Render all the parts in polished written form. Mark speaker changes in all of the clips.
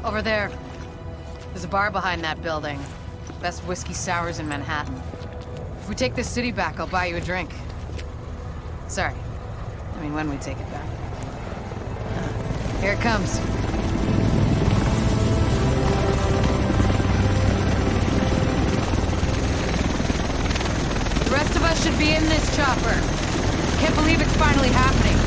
Speaker 1: Over there. There's a bar behind that building. Best whiskey sours in Manhattan. If we take this city back, I'll buy you a drink. Sorry. I mean, when we take it back. Here it comes. The rest of us should be in this chopper. Can't believe it's finally happening.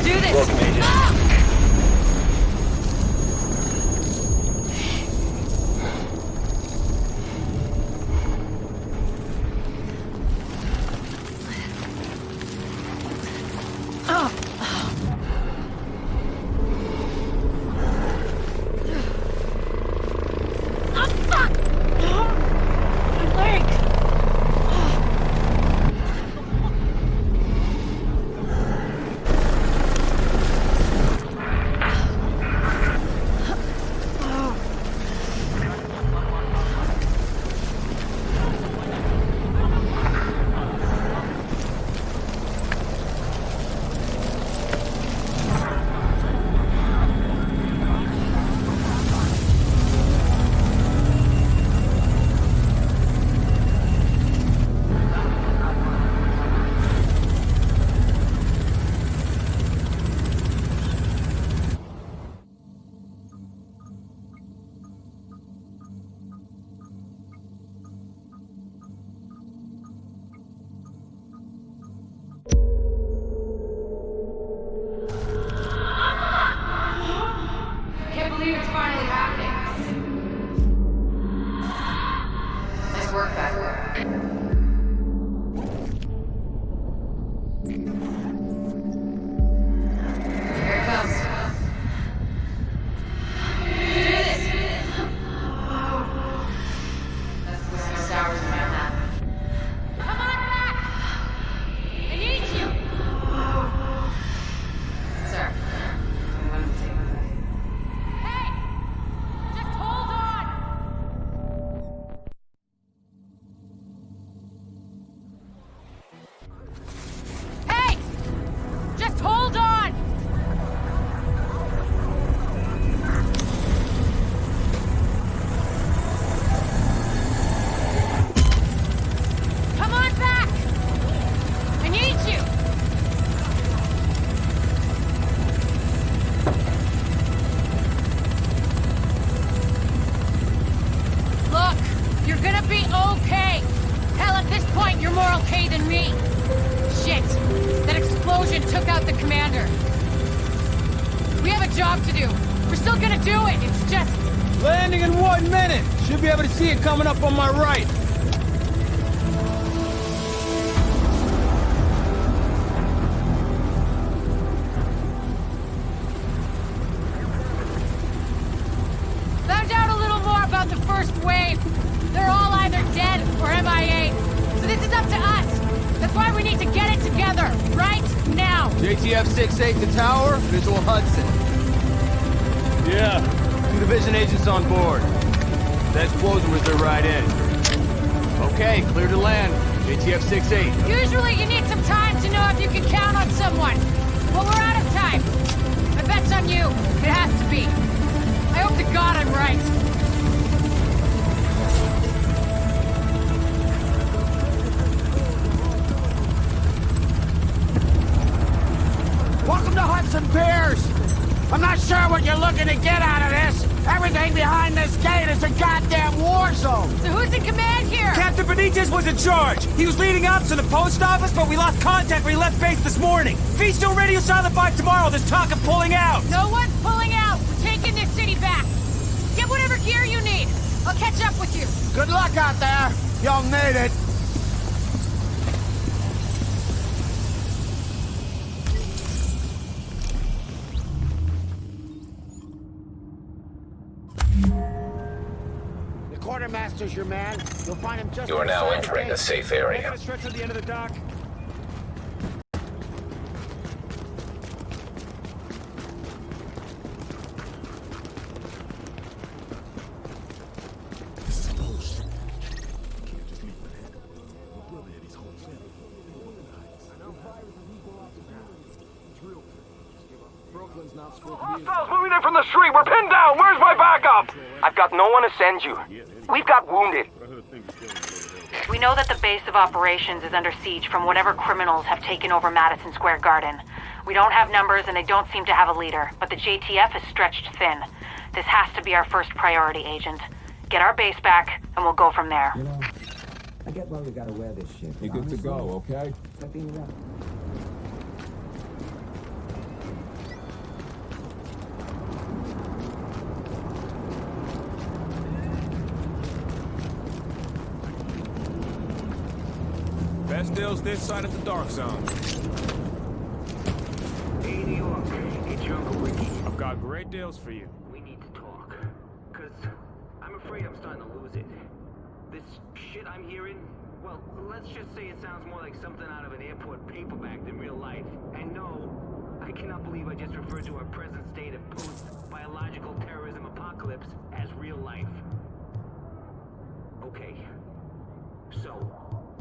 Speaker 1: Do this!
Speaker 2: Welcome, Agent.
Speaker 3: Landing in 1 minute! Should be able to see it coming up on my right.
Speaker 1: Found out a little more about the first wave. They're all either dead or MIA. So this is up to us. That's why we need to get it together, right now.
Speaker 3: JTF 6-8 to tower, visual Hudson. Yeah. 2 division agents on board. That explosion was their ride in. Okay, clear to land. JTF 6-8.
Speaker 1: Usually you need some time to know if you can count on someone. But we're out of time. My bet's on you. It has to be. I hope to God I'm right.
Speaker 2: and beers! I'm not sure what you're looking to get out of this! Everything behind this gate is a goddamn war zone!
Speaker 1: So who's in command here?
Speaker 4: Captain Benitez was in charge. He was leading ops to the post office, but we lost contact when he left base this morning. If he's still radio silent by tomorrow, there's talk of pulling out.
Speaker 1: No one's pulling out. We're taking this city back. Get whatever gear you need. I'll catch up with you.
Speaker 2: Good luck out there! You'll need it! The quartermaster's your man. You'll find him just.
Speaker 5: You are now
Speaker 2: outside the
Speaker 5: entering
Speaker 2: gate.
Speaker 5: a safe area.
Speaker 4: Stretch to the end of the dock.
Speaker 6: Hostiles moving in from the street! We're pinned down! Where's my backup? I've got no one to send you. We've got wounded.
Speaker 7: We know that the base of operations is under siege from whatever criminals have taken over Madison Square Garden. We don't have numbers and they don't seem to have a leader, but the JTF is stretched thin. This has to be our first priority, Agent. Get our base back, and we'll go from there.
Speaker 8: You know, I get why we gotta wear this shit.
Speaker 9: You good to go, okay?
Speaker 8: Stepping it up.
Speaker 4: Best deals this side of the dark zone.
Speaker 6: Hey, New York. It's your Uncle Ricky.
Speaker 4: I've got great deals for you.
Speaker 6: We need to talk. Cause I'm afraid I'm starting to lose it. This shit I'm hearing, well, let's just say it sounds more like something out of an airport paperback than real life. And no, I cannot believe I just referred to our present state of post-biological terrorism apocalypse as real life. Okay. So,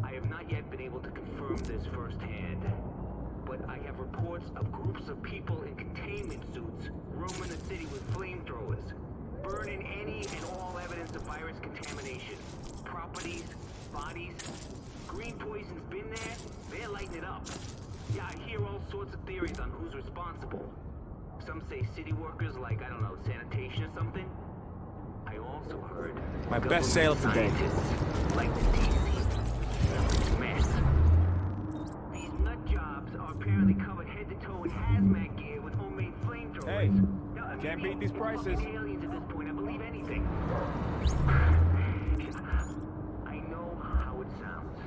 Speaker 6: I have not yet been able to confirm this firsthand, but I have reports of groups of people in containment suits roaming the city with flamethrowers, burning any and all evidence of virus contamination. Properties, bodies, green poison's been there, they're lighting it up. Yeah, I hear all sorts of theories on who's responsible. Some say city workers like, I don't know, sanitation or something. I also heard
Speaker 4: My best sale of the day.
Speaker 6: scientists like the DC. Mess. These nut jobs are apparently covered head to toe in hazmat gear with homemade flamethrowers.
Speaker 4: Hey,
Speaker 6: No, I mean,
Speaker 4: can't beat these
Speaker 6: it's
Speaker 4: prices.
Speaker 6: fucking aliens at this point. I believe anything. I know how it sounds.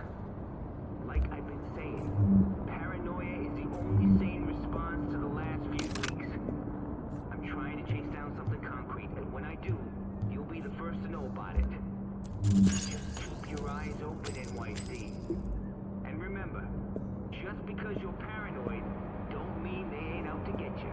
Speaker 6: Like I've been saying, paranoia is the only sane response to the last few weeks. I'm trying to chase down something concrete, and when I do, you'll be the first to know about it. Just keep your eyes open, NYC. And remember, just because you're paranoid, don't mean they ain't out to get you.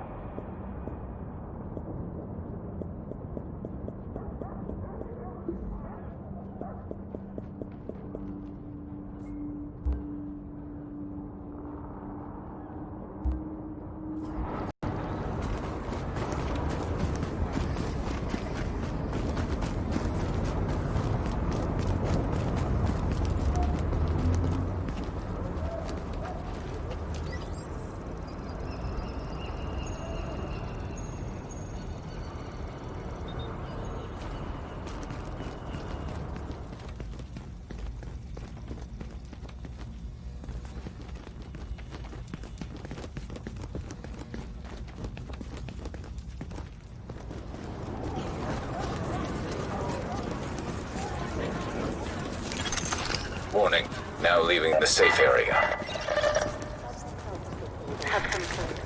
Speaker 5: Warning, now leaving the safe area.
Speaker 7: Have some food.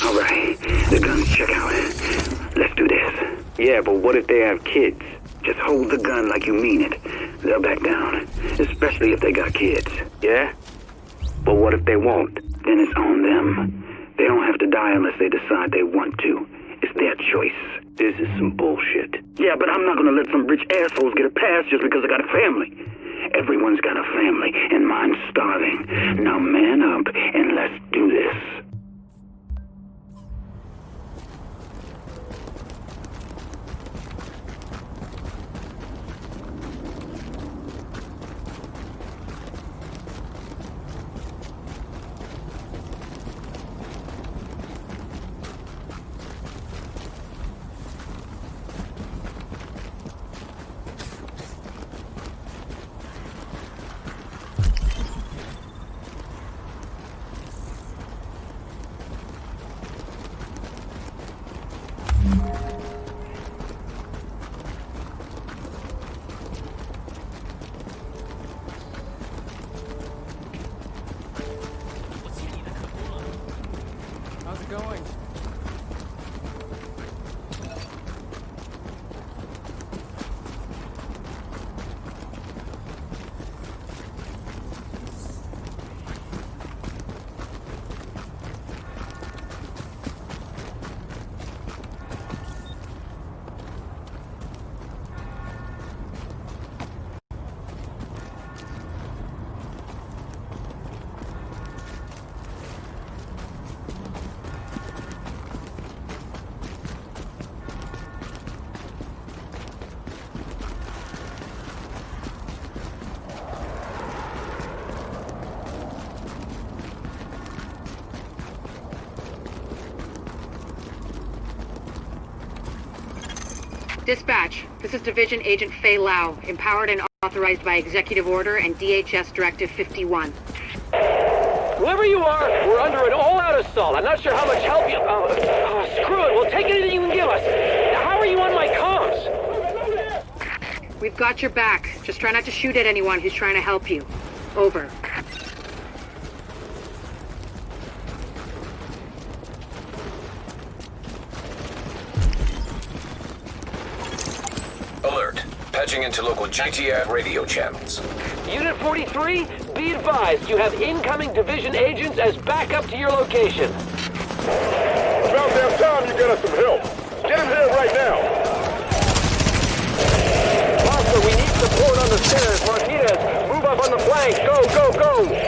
Speaker 6: Alright, the gun's
Speaker 9: check out. Let's do this. Yeah, but what if they have kids? Just hold the gun like you mean it. They'll back down. Especially if they got kids. Yeah? But what if they won't? Then it's on them. They don't have to die unless they decide they want to. It's their choice. This is some bullshit. Yeah, but I'm not gonna let some rich assholes get a pass just because I got a family. Everyone's got a family, and mine's starving. Now man up, and let's do this.
Speaker 3: How's it going?
Speaker 7: Dispatch, this is Division Agent Fei Lau, empowered and authorized by Executive Order and DHS Directive 51.
Speaker 10: Whoever you are, we're under an all-out assault. I'm not sure how much help you... screw it, we'll take anything you can give us. Now, how are you on my comms?
Speaker 7: We've got your back. Just try not to shoot at anyone who's trying to help you. Over.
Speaker 5: Alert. Patching into local GTF radio channels.
Speaker 10: Unit 43, be advised, you have incoming division agents as backup to your location.
Speaker 11: About damn time you get us some help. Get him here right now.
Speaker 10: Foster, we need support on the stairs. Martinez, move up on the flank. Go, go, go!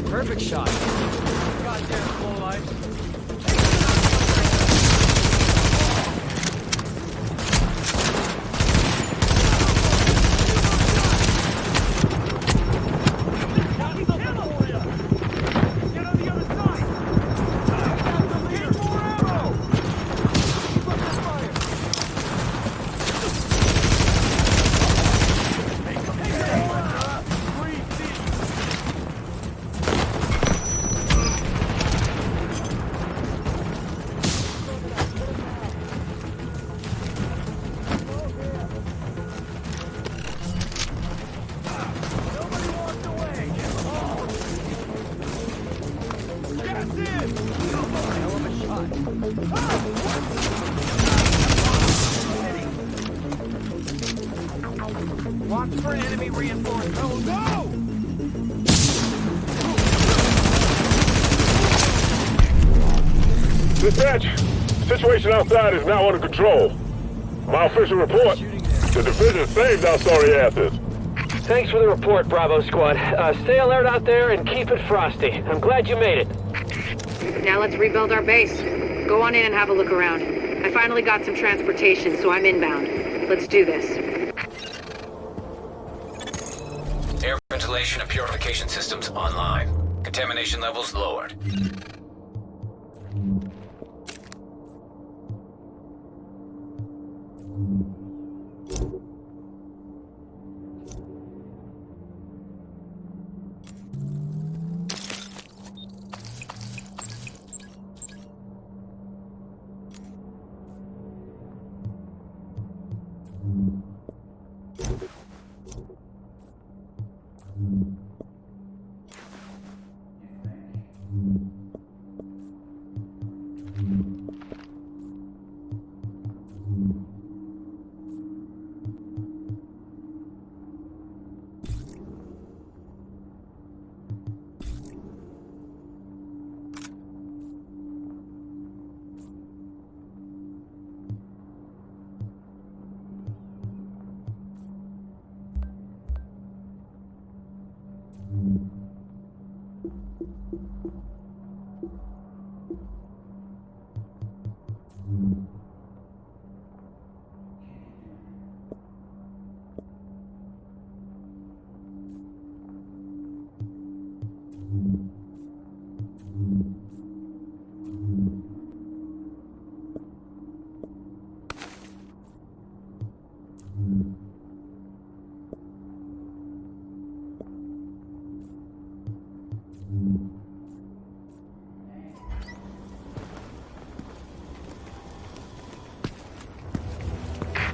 Speaker 3: Perfect shot. Goddamn slow life.
Speaker 4: Watch for enemy reinforcements. No!
Speaker 11: Dispatch, situation outside is now under control. My official report, the division saved our sorry asses.
Speaker 10: Thanks for the report, Bravo Squad. Stay alert out there and keep it frosty. I'm glad you made it.
Speaker 7: Now let's rebuild our base. Go on in and have a look around. I finally got some transportation, so I'm inbound. Let's do this.
Speaker 5: Ventilation and purification systems online. Contamination levels lowered.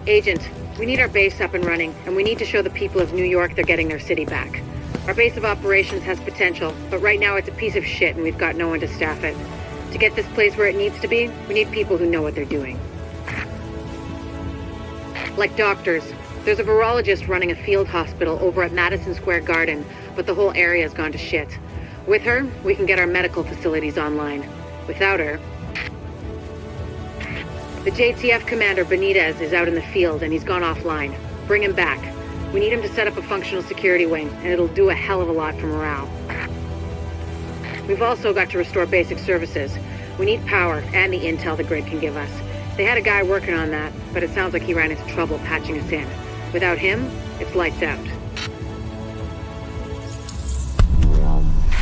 Speaker 7: Agent, we need our base up and running, and we need to show the people of New York they're getting their city back. Our base of operations has potential, but right now it's a piece of shit and we've got no one to staff it. To get this place where it needs to be, we need people who know what they're doing. Like doctors. There's a virologist running a field hospital over at Madison Square Garden, but the whole area's gone to shit. With her, we can get our medical facilities online. Without her... The JTF commander, Benitez, is out in the field and he's gone offline. Bring him back. We need him to set up a functional security wing, and it'll do a hell of a lot for morale. We've also got to restore basic services. We need power and the intel the grid can give us. They had a guy working on that, but it sounds like he ran into trouble patching us in. Without him, it's lights out.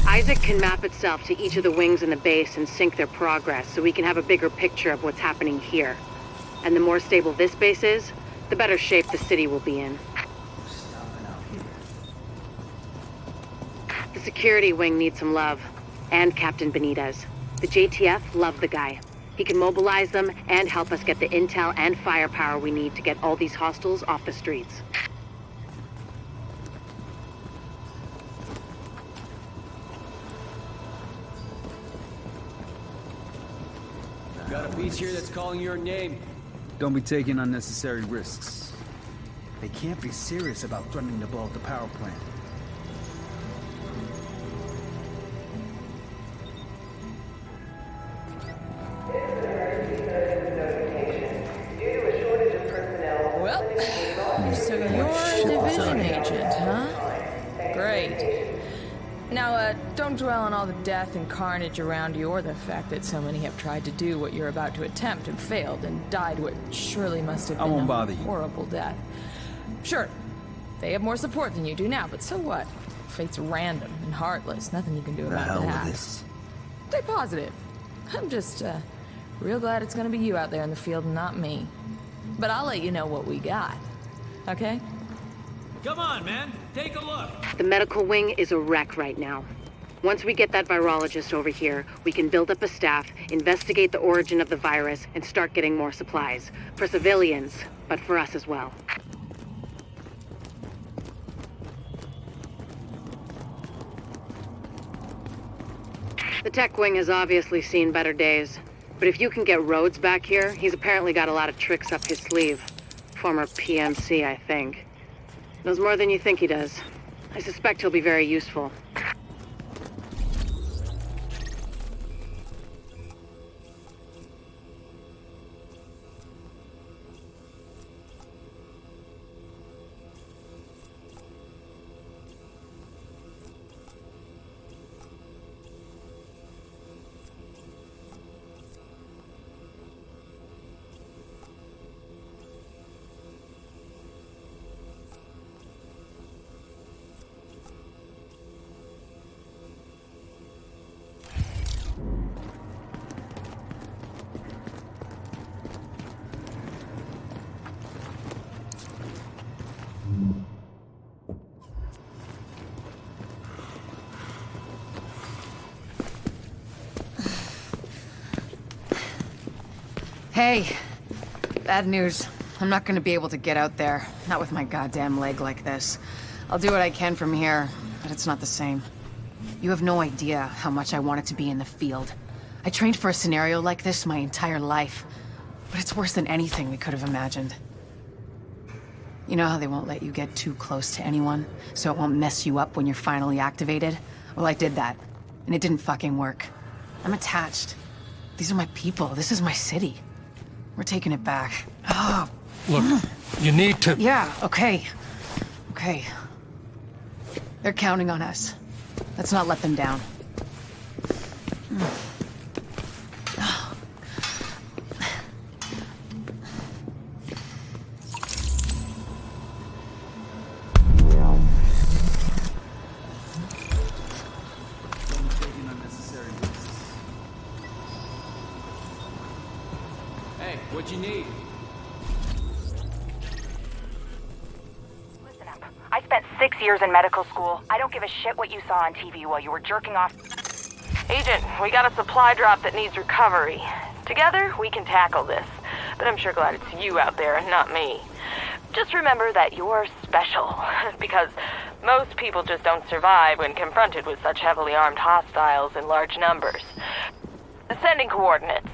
Speaker 7: Isaac can map itself to each of the wings in the base and sync their progress so we can have a bigger picture of what's happening here. And the more stable this base is, the better shape the city will be in. The security wing needs some love. And Captain Benitez. The JTF love the guy. He can mobilize them and help us get the intel and firepower we need to get all these hostiles off the streets.
Speaker 3: Got a beach here that's calling your name.
Speaker 12: Don't be taking unnecessary risks. They can't be serious about threatening to blow up the power plant.
Speaker 13: Well, so you're a division agent, huh? Great. Now, don't dwell on all the death and carnage around you, or the fact that so many have tried to do what you're about to attempt and failed and died what surely must have been a horrible death. Sure, they have more support than you do now, but so what? Fate's random and heartless. Nothing you can do about that.
Speaker 12: This.
Speaker 13: Stay positive. I'm just, real glad it's gonna be you out there in the field and not me. But I'll let you know what we got. Okay?
Speaker 4: Come on, man. Take a look.
Speaker 7: The medical wing is a wreck right now. Once we get that virologist over here, we can build up a staff, investigate the origin of the virus, and start getting more supplies. For civilians, but for us as well. The tech wing has obviously seen better days. But if you can get Rhodes back here, he's apparently got a lot of tricks up his sleeve. Former PMC, I think. Knows more than you think he does. I suspect he'll be very useful.
Speaker 1: Hey, bad news. I'm not gonna be able to get out there. Not with my goddamn leg like this. I'll do what I can from here, but it's not the same. You have no idea how much I wanted to be in the field. I trained for a scenario like this my entire life, but it's worse than anything we could have imagined. You know how they won't let you get too close to anyone, so it won't mess you up when you're finally activated? Well, I did that, and it didn't fucking work. I'm attached. These are my people. This is my city. We're taking it back. Oh.
Speaker 14: Look, you need to...
Speaker 1: Yeah, okay. Okay. They're counting on us. Let's not let them down.
Speaker 3: Hey, what you need?
Speaker 7: Listen up. I spent 6 years in medical school. I don't give a shit what you saw on TV while you were jerking off. Agent, we got a supply drop that needs recovery. Together, we can tackle this. But I'm sure glad it's you out there and not me. Just remember that you're special. Because most people just don't survive when confronted with such heavily armed hostiles in large numbers. Sending coordinates.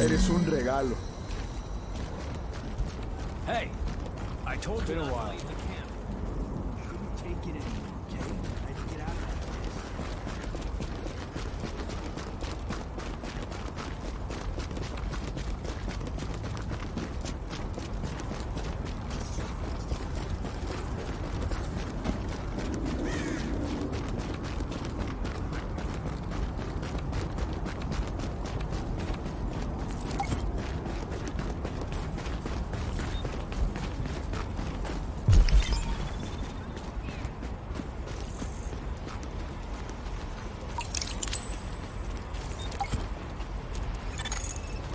Speaker 15: Eres un regalo.
Speaker 12: Hey, I told you not to leave the camp. Couldn't take it anymore, okay? I had to get out of that place.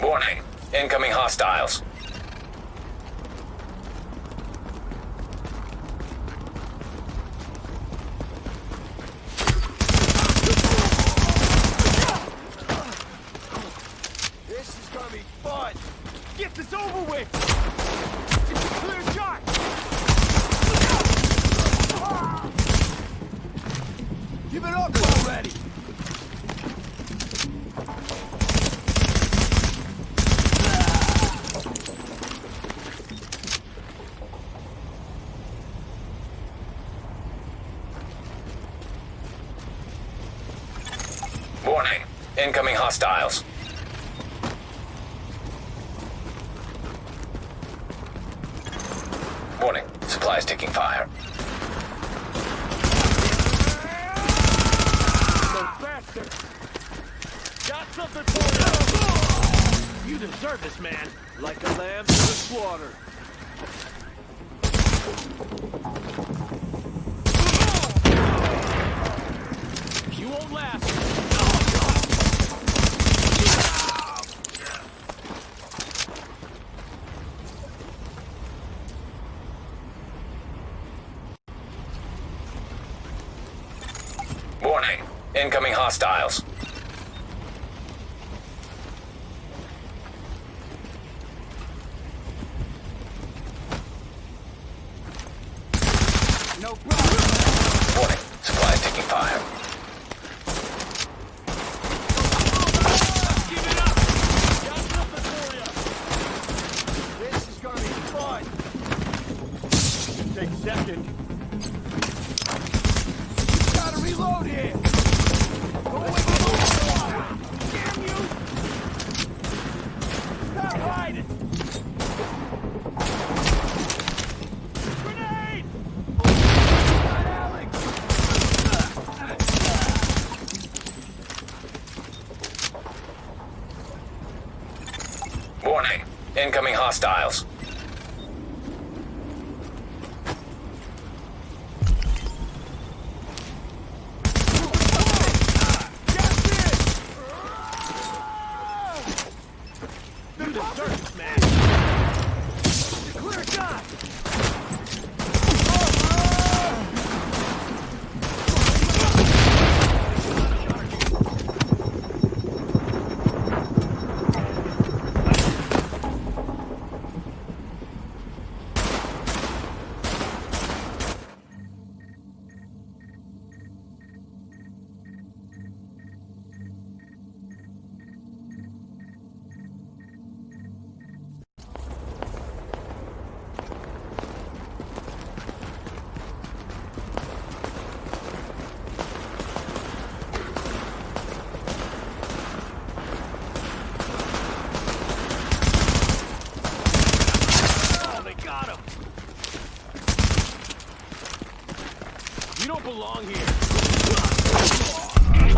Speaker 5: Warning. Incoming hostiles.
Speaker 15: This is gonna be fun. Get this over with. It's a clear shot. Give it up already.
Speaker 5: Warning. Incoming hostiles. Warning. Supplies taking fire.
Speaker 11: So faster. Got something for you. You deserve this, man.
Speaker 15: Like a lamb to the slaughter.
Speaker 11: You won't last.
Speaker 5: Warning. Incoming hostiles.
Speaker 15: No problem.
Speaker 5: Warning. Supplies taking fire.
Speaker 11: Give it up. Got something for you.
Speaker 15: This is gonna be fun.
Speaker 11: Take second.
Speaker 15: Gotta reload here. Go away.
Speaker 5: Warning. Incoming hostiles.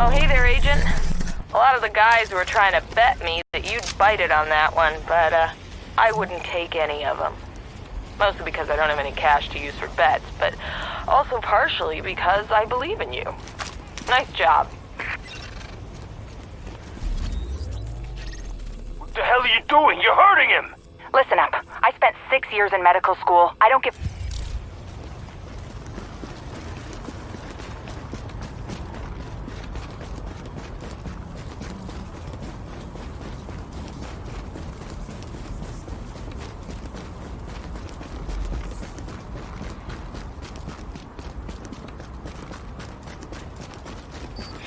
Speaker 13: Oh, hey there, Agent. A lot of the guys were trying to bet me that you'd bite it on that one, but, I wouldn't take any of them. Mostly because I don't have any cash to use for bets, but also partially because I believe in you. Nice job.
Speaker 10: What the hell are you doing? You're hurting him!
Speaker 7: Listen up. I spent 6 years in medical school. I don't give...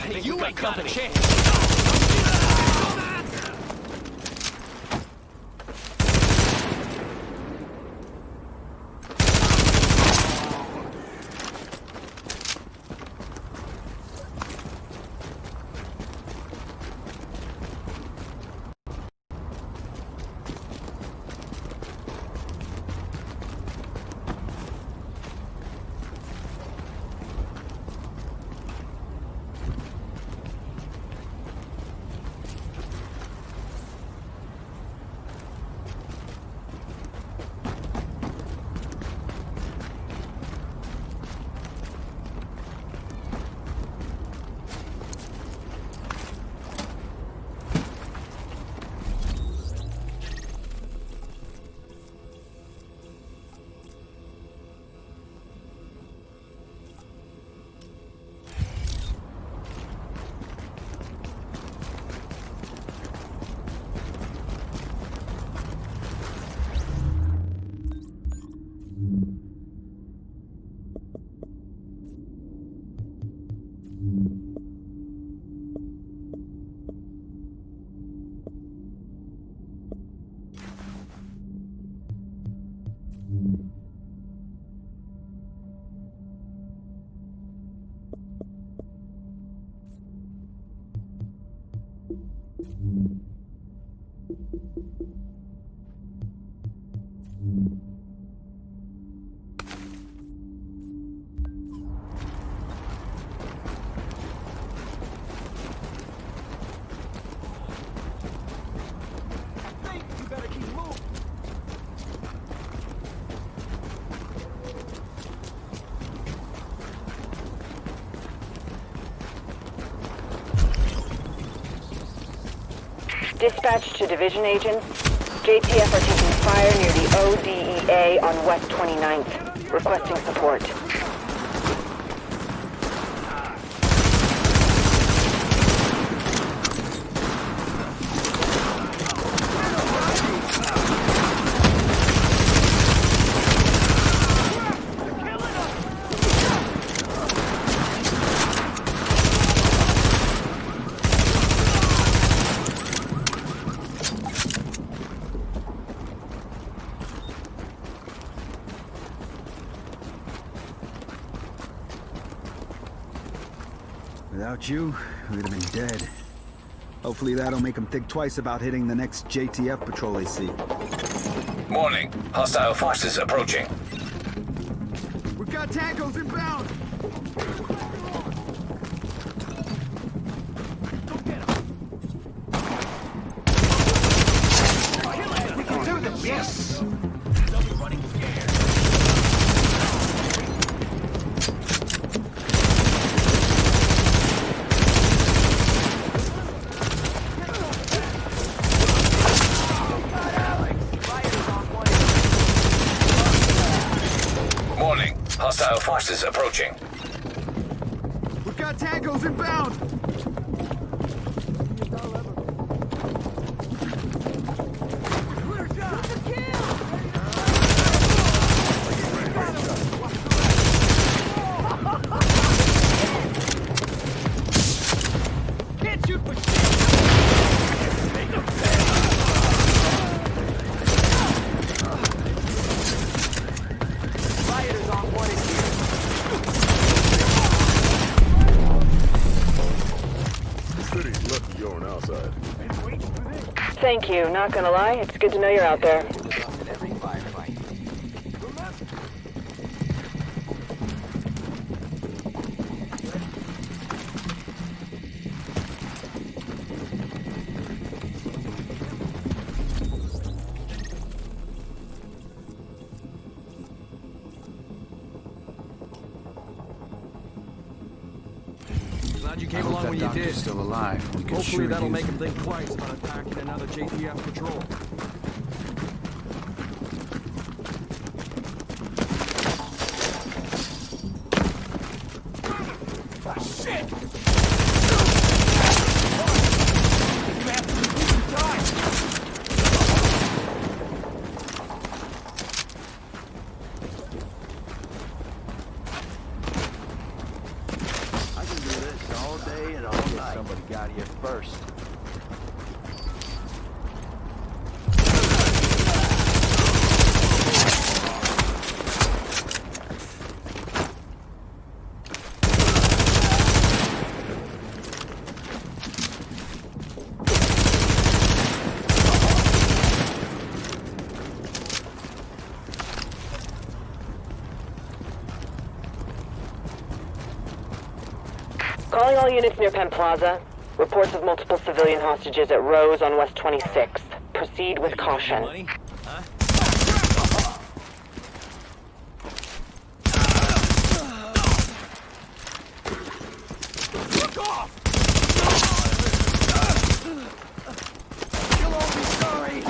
Speaker 15: Hey, you ain't got a chance.
Speaker 7: Dispatch to division agents. JTF are taking fire near the ODEA on West 29th. Requesting support.
Speaker 16: Without you, we'd have been dead. Hopefully that'll make them think twice about hitting the next JTF patrol they see.
Speaker 5: Warning. Hostile forces approaching.
Speaker 15: We've got tangos inbound!
Speaker 5: Hostile forces approaching.
Speaker 16: We've got tangos inbound!
Speaker 15: Can't shoot for shit! Rioters on one here.
Speaker 11: The city's lucky you're on our side.
Speaker 17: Thank you. Not gonna lie, it's good to know you're out there.
Speaker 3: Glad you came along when you did.
Speaker 2: Still alive. We could
Speaker 3: Hopefully
Speaker 2: sure
Speaker 3: that'll
Speaker 2: use
Speaker 3: make
Speaker 2: him.
Speaker 3: him think twice about attacking another JTF patrol.
Speaker 2: I can do this all day and all night. Somebody got here first.
Speaker 17: Calling all units near Penn Plaza. Reports of multiple civilian hostages at Rose on West 26th. Proceed with caution.
Speaker 4: Money? Huh?
Speaker 15: Look off! You'll all be sorry!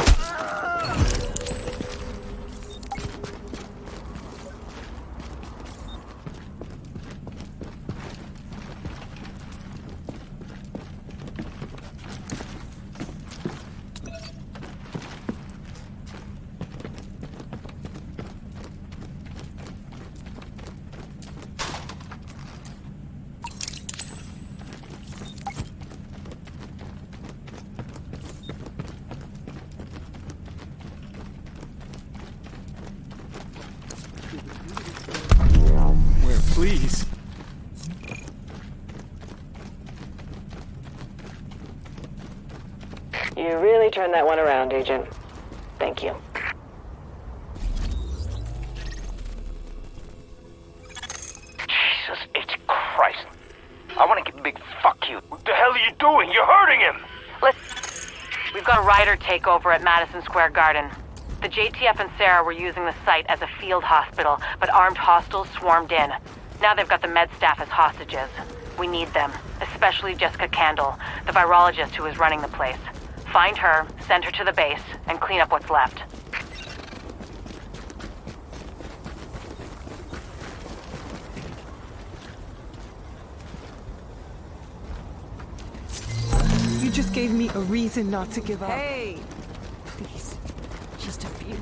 Speaker 3: Where, please?
Speaker 17: You really turned that one around, Agent. Thank you.
Speaker 10: Jesus H. Christ. I want to give a big fuck you. What the hell are you doing? You're hurting him!
Speaker 7: We've got a rider takeover at Madison Square Garden. The JTF and Sarah were using the site as a field hospital, but armed hostiles swarmed in. Now they've got the med staff as hostages. We need them, especially Jessica Candle, the virologist who is running the place. Find her, send her to the base, and clean up what's left.
Speaker 18: You just gave me a reason not to give up.
Speaker 13: Hey!
Speaker 18: Please, just a few.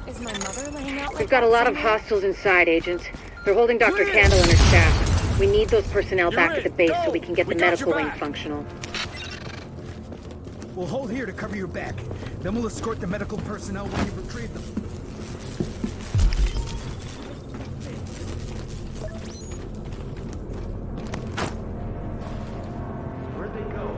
Speaker 18: Is my mother laying out like
Speaker 7: We've got a lot of hostiles inside, Agent. They're holding Dr. Candle and her staff. We need those personnel back at the base so we can get the medical wing functional.
Speaker 16: We'll hold here to cover your back. Then we'll escort the medical personnel when you retrieve them.
Speaker 15: Where'd they go?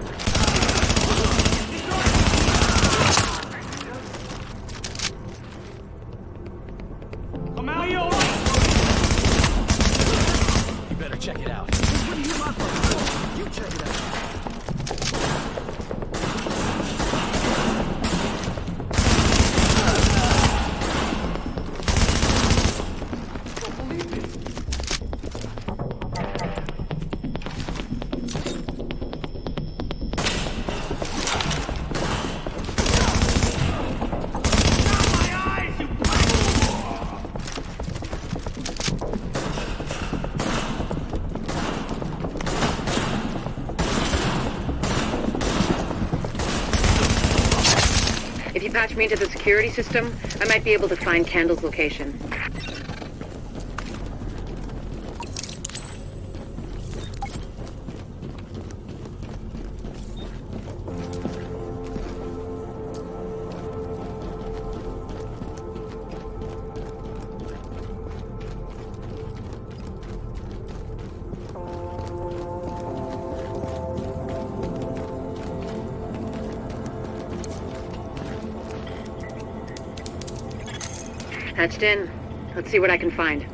Speaker 1: patch me into the security system, I might be able to find Candle's location. Patched in. Let's see what I can find.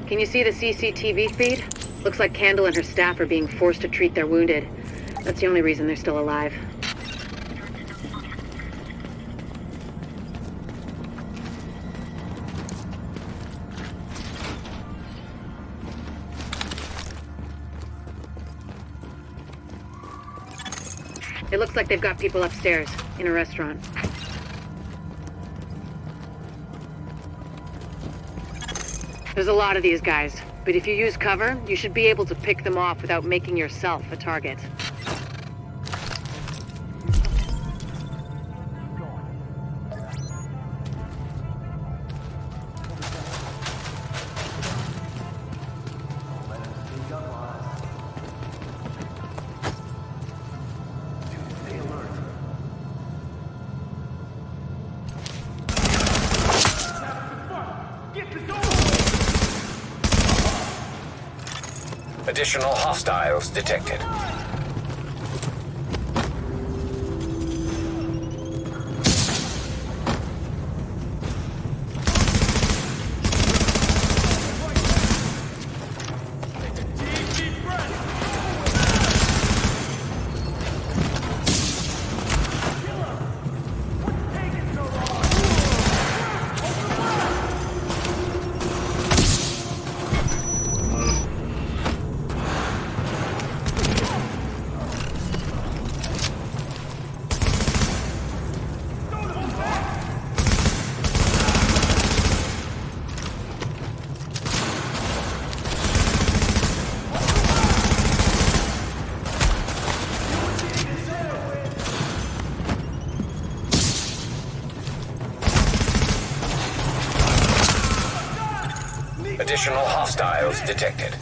Speaker 1: Can you see the CCTV feed? Looks like Candle and her staff are being forced to treat their wounded. That's the only reason they're still alive. It looks like they've got people upstairs, in a restaurant. There's a lot of these guys, but if you use cover, you should be able to pick them off without making yourself a target.
Speaker 5: Additional hostiles detected. Additional hostiles detected.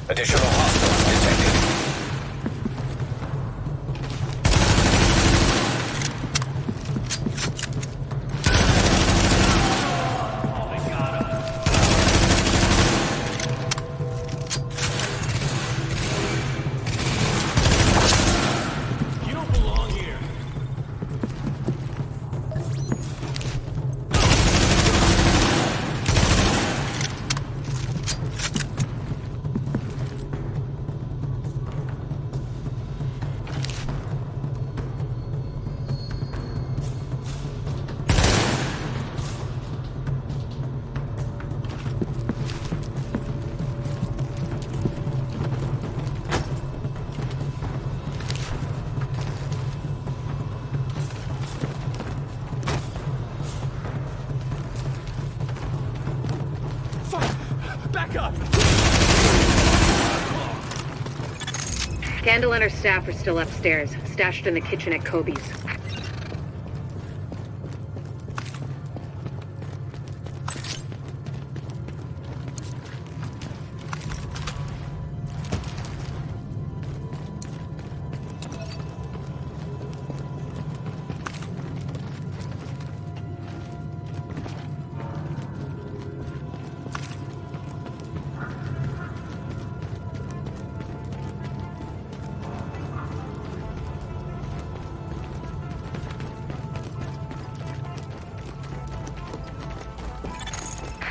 Speaker 5: Additional hostiles detected.
Speaker 15: You don't belong here. Back up!
Speaker 1: Candle and her staff are still upstairs, stashed in the kitchen at Kobe's.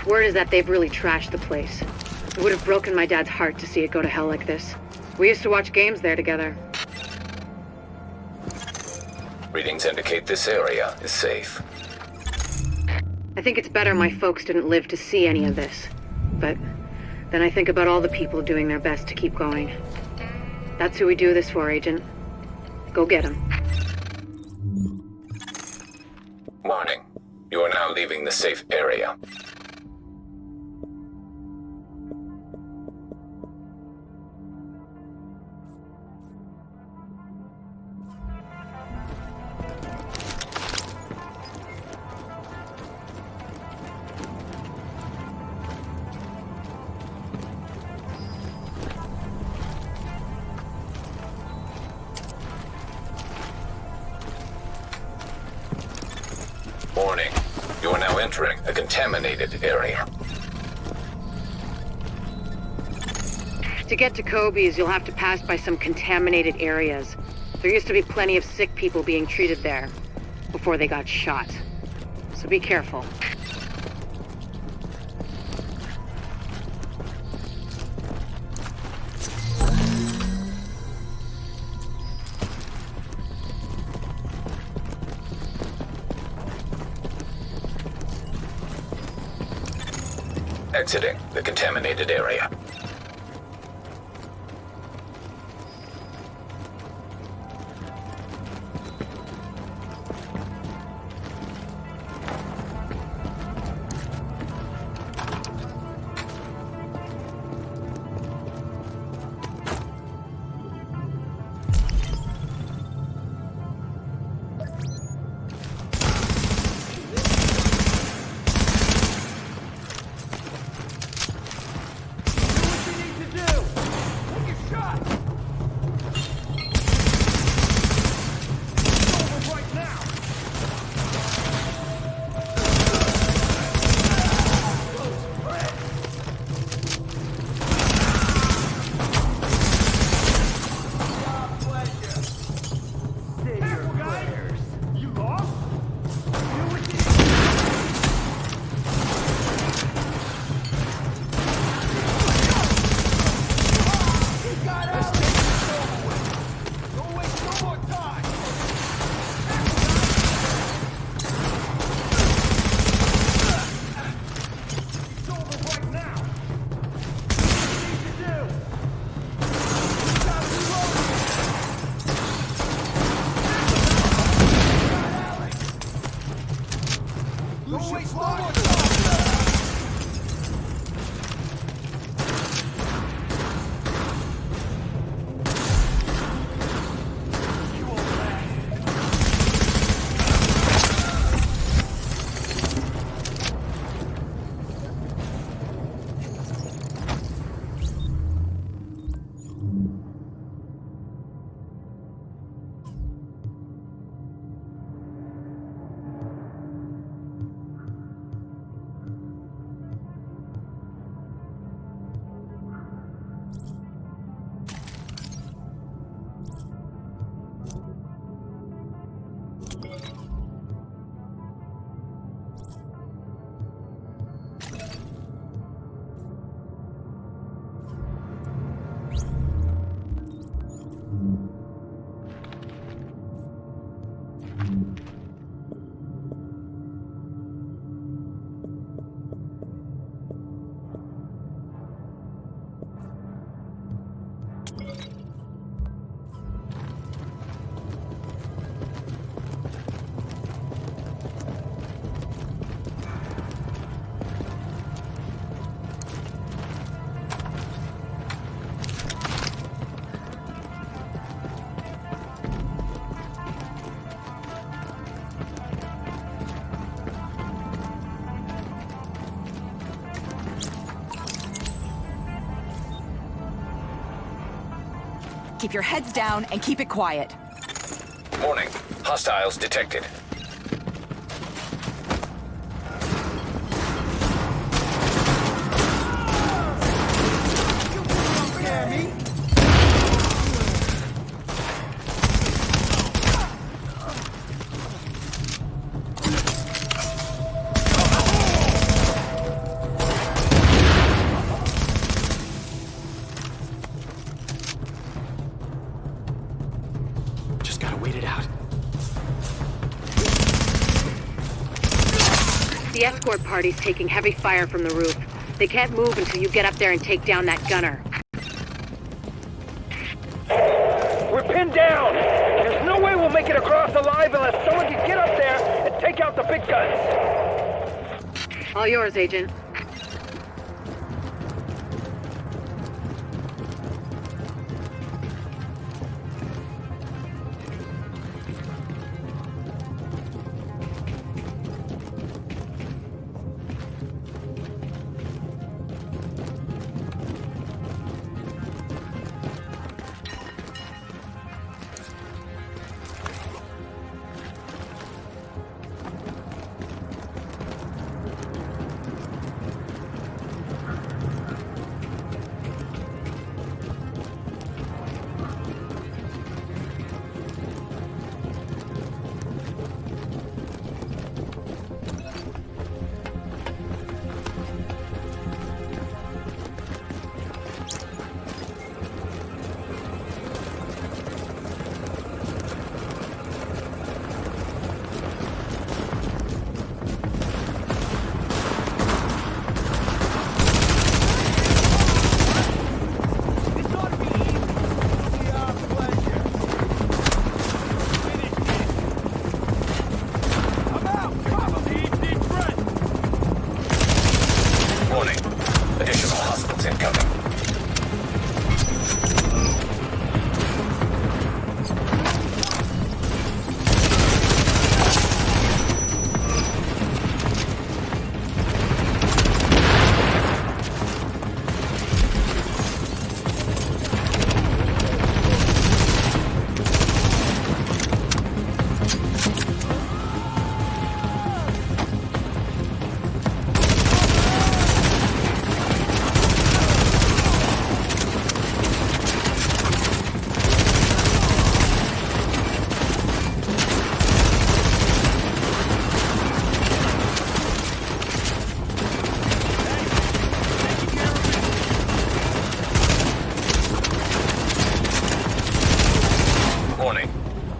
Speaker 1: Word is that they've really trashed the place. It would have broken my dad's heart to see it go to hell like this. We used to watch games there together.
Speaker 5: Readings indicate this area is safe.
Speaker 1: I think it's better my folks didn't live to see any of this. But then I think about all the people doing their best to keep going. That's who we do this for, Agent. Go get him.
Speaker 5: Warning. You are now leaving the safe area. Warning. You are now entering a contaminated area.
Speaker 1: To get to Kobe's, you'll have to pass by some contaminated areas. There used to be plenty of sick people being treated there before they got shot. So be careful.
Speaker 5: Exiting the contaminated area.
Speaker 19: Keep your heads down and keep it quiet.
Speaker 5: Warning. Hostiles detected.
Speaker 12: gotta wait it out.
Speaker 7: The escort party's taking heavy fire from the roof. They can't move until you get up there and take down that gunner.
Speaker 10: We're pinned down! There's no way we'll make it across alive unless someone can get up there and take out the big guns!
Speaker 7: All yours, Agent.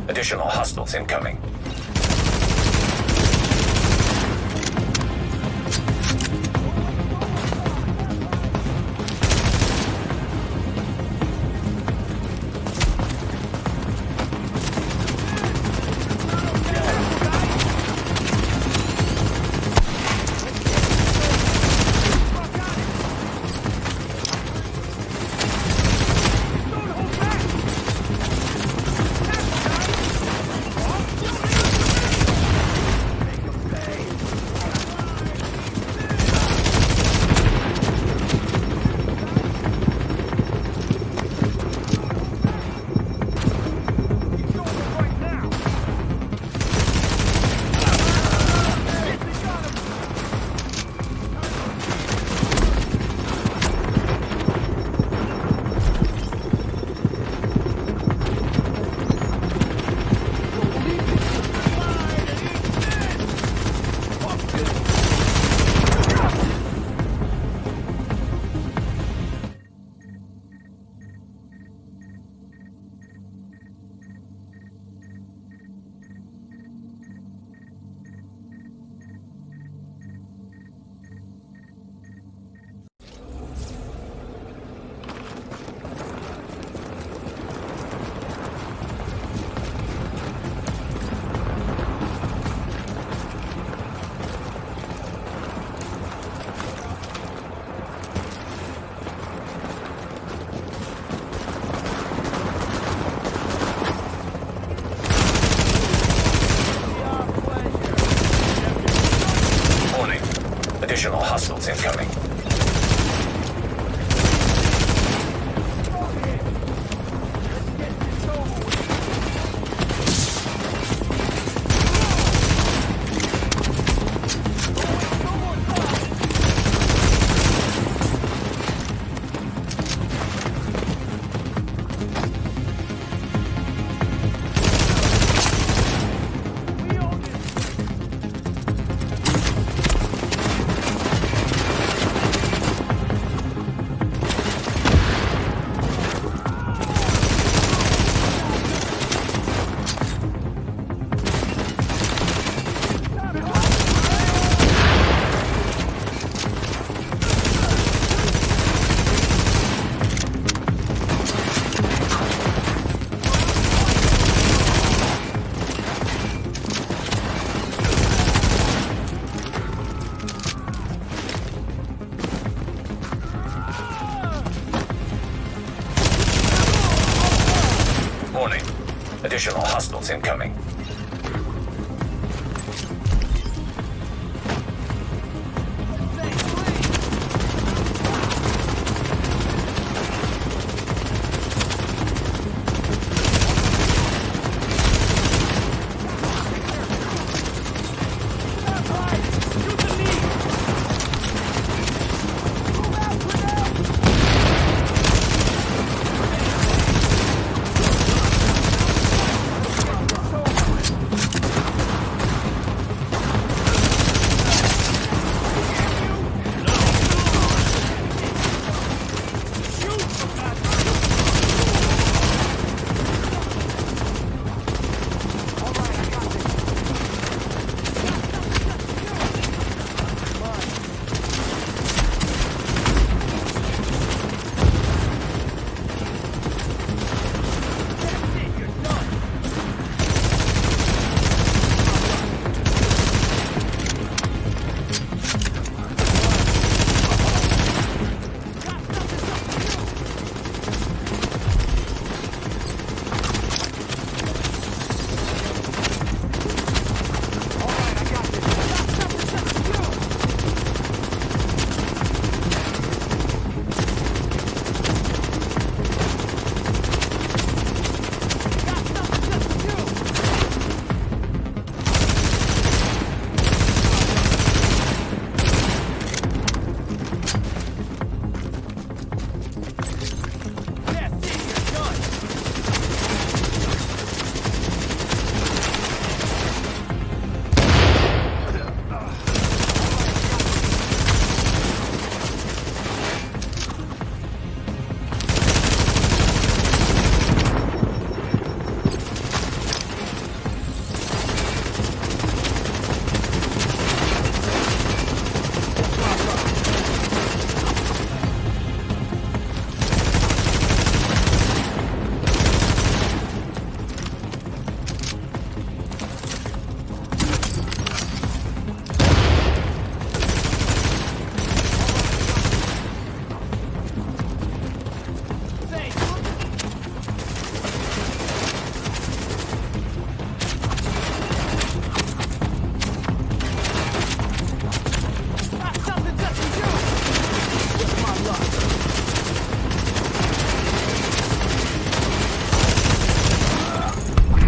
Speaker 5: Additional hostiles incoming. Additional hostiles incoming.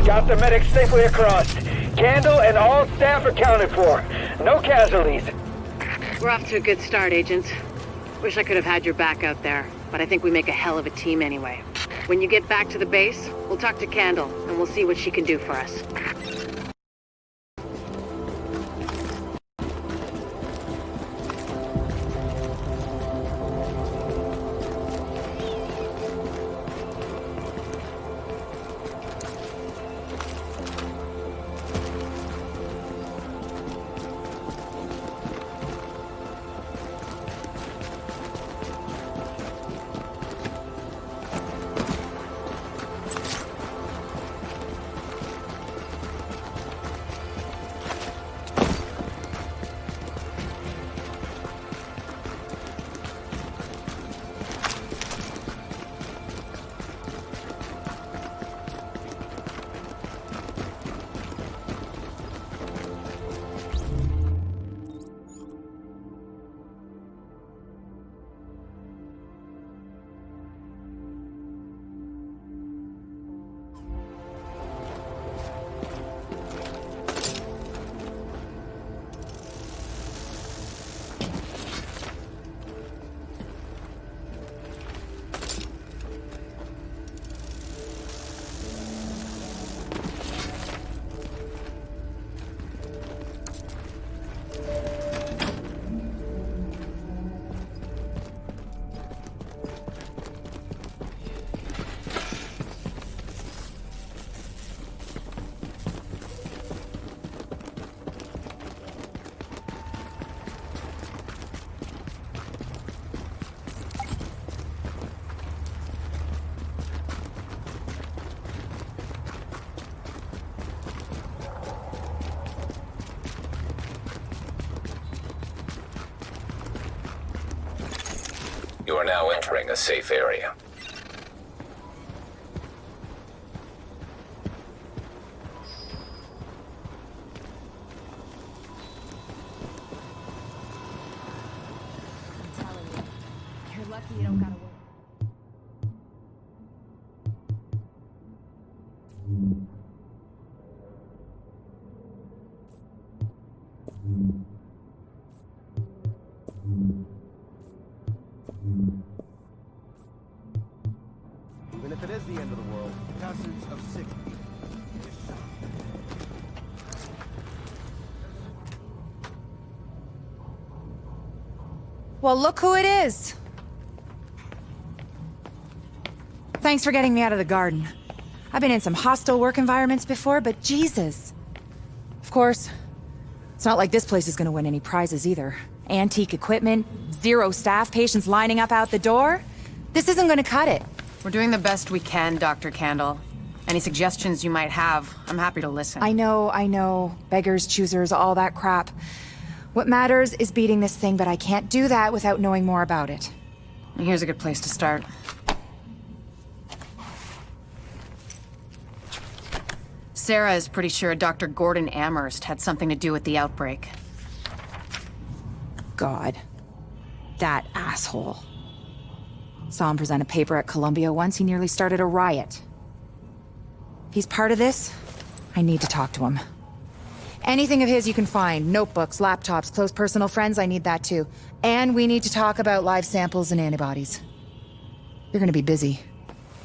Speaker 10: Got the medics safely across. Candle and all staff accounted for. No casualties.
Speaker 1: We're off to a good start, agents. Wish I could have had your back out there, but I think we make a hell of a team anyway. When you get back to the base, we'll talk to Candle, and we'll see what she can do for us.
Speaker 5: You are now entering a safe area.
Speaker 3: Even if it is the end of the world.
Speaker 15: Dozens of sick people.
Speaker 20: Well, look who it is. Thanks for getting me out of the garden. I've been in some hostile work environments before, but Jesus. Of course, it's not like this place is gonna win any prizes either. Antique equipment, 0 staff, patients lining up out the door. This isn't gonna cut it.
Speaker 1: We're doing the best we can, Dr. Candle. Any suggestions you might have, I'm happy to listen.
Speaker 20: I know. Beggars, choosers, all that crap. What matters is beating this thing, but I can't do that without knowing more about it.
Speaker 1: And here's a good place to start. Sarah is pretty sure Dr. Gordon Amherst had something to do with the outbreak.
Speaker 20: God. That asshole. Saw him present a paper at Columbia once. He nearly started a riot. If he's part of this, I need to talk to him. Anything of his you can find. Notebooks, laptops, close personal friends, I need that too. And we need to talk about live samples and antibodies. You're gonna be busy.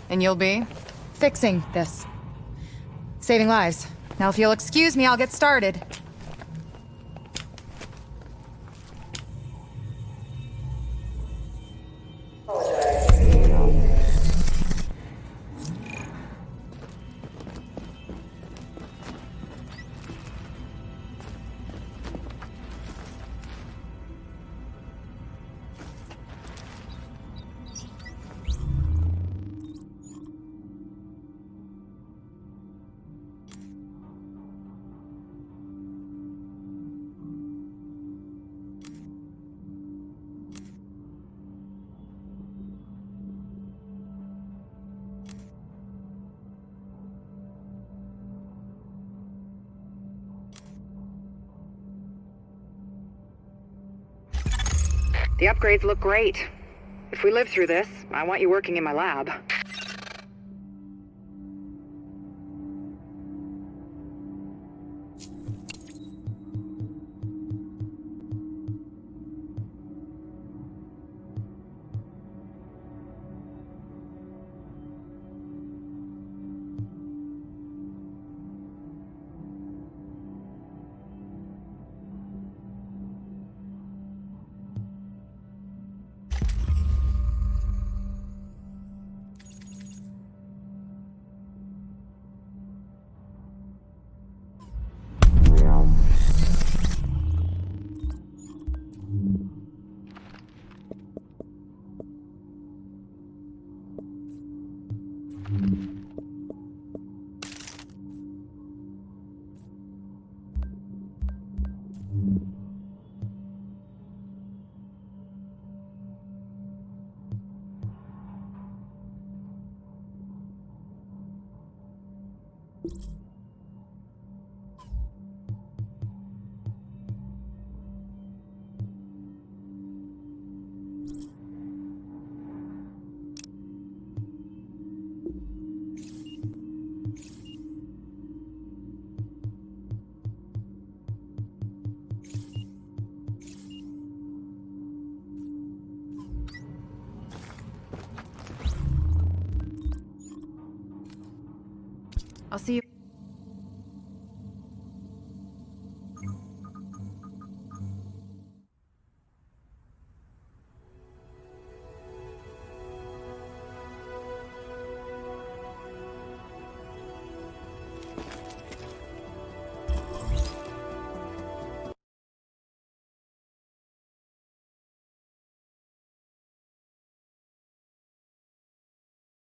Speaker 1: And you'll be?
Speaker 20: Fixing this. Saving lives. Now if you'll excuse me, I'll get started.
Speaker 19: The upgrades look great. If we live through this, I want you working in my lab.
Speaker 20: I'll see you.